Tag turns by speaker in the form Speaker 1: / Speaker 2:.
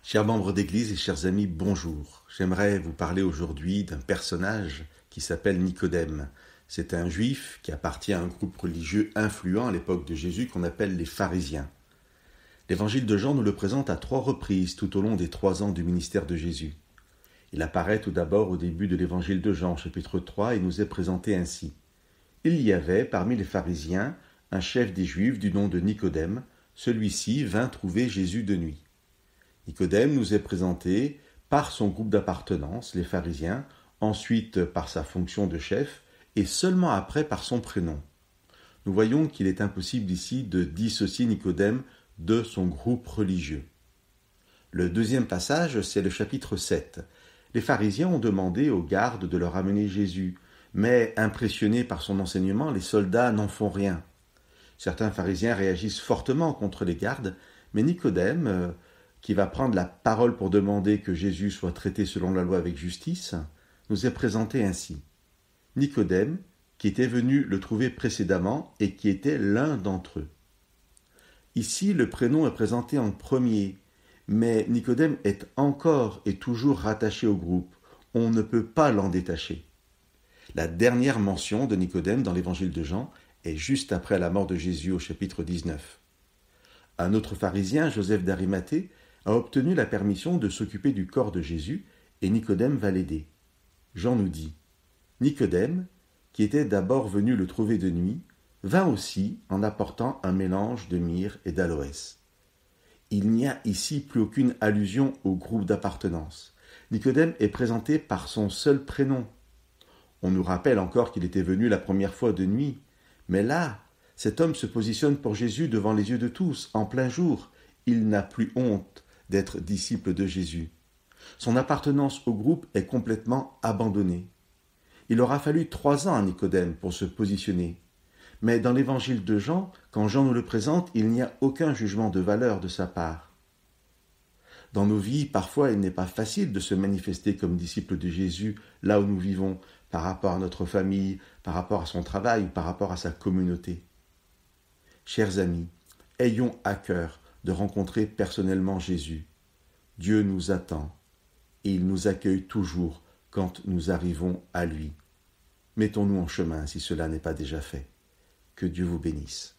Speaker 1: Chers membres d'Église et chers amis, bonjour. J'aimerais vous parler aujourd'hui d'un personnage qui s'appelle Nicodème. C'est un juif qui appartient à un groupe religieux influent à l'époque de Jésus qu'on appelle les pharisiens. L'évangile de Jean nous le présente à 3 reprises tout au long des 3 ans du ministère de Jésus. Il apparaît tout d'abord au début de l'évangile de Jean, chapitre 3, et nous est présenté ainsi. Il y avait parmi les pharisiens un chef des Juifs du nom de Nicodème. Celui-ci vint trouver Jésus de nuit. Nicodème nous est présenté par son groupe d'appartenance, les pharisiens, ensuite par sa fonction de chef, et seulement après par son prénom. Nous voyons qu'il est impossible ici de dissocier Nicodème de son groupe religieux. Le deuxième passage, c'est le chapitre 7. Les pharisiens ont demandé aux gardes de leur amener Jésus, mais impressionnés par son enseignement, les soldats n'en font rien. Certains pharisiens réagissent fortement contre les gardes, mais Nicodème, qui va prendre la parole pour demander que Jésus soit traité selon la loi avec justice, nous est présenté ainsi. Nicodème, qui était venu le trouver précédemment et qui était l'un d'entre eux. Ici, le prénom est présenté en premier, mais Nicodème est encore et toujours rattaché au groupe. On ne peut pas l'en détacher. La dernière mention de Nicodème dans l'évangile de Jean est juste après la mort de Jésus au chapitre 19. Un autre pharisien, Joseph d'Arimathée, a obtenu la permission de s'occuper du corps de Jésus et Nicodème va l'aider. Jean nous dit « Nicodème, qui était d'abord venu le trouver de nuit, vint aussi en apportant un mélange de myrrhe et d'aloès. » Il n'y a ici plus aucune allusion au groupe d'appartenance. Nicodème est présenté par son seul prénom. On nous rappelle encore qu'il était venu la première fois de nuit, mais là, cet homme se positionne pour Jésus devant les yeux de tous, en plein jour. Il n'a plus honte d'être disciple de Jésus. Son appartenance au groupe est complètement abandonnée. Il aura fallu 3 ans à Nicodème pour se positionner. Mais dans l'évangile de Jean, quand Jean nous le présente, il n'y a aucun jugement de valeur de sa part. Dans nos vies, parfois, il n'est pas facile de se manifester comme disciple de Jésus là où nous vivons, par rapport à notre famille, par rapport à son travail ou par rapport à sa communauté. Chers amis, ayons à cœur de rencontrer personnellement Jésus. Dieu nous attend et il nous accueille toujours quand nous arrivons à lui. Mettons-nous en chemin si cela n'est pas déjà fait. Que Dieu vous bénisse.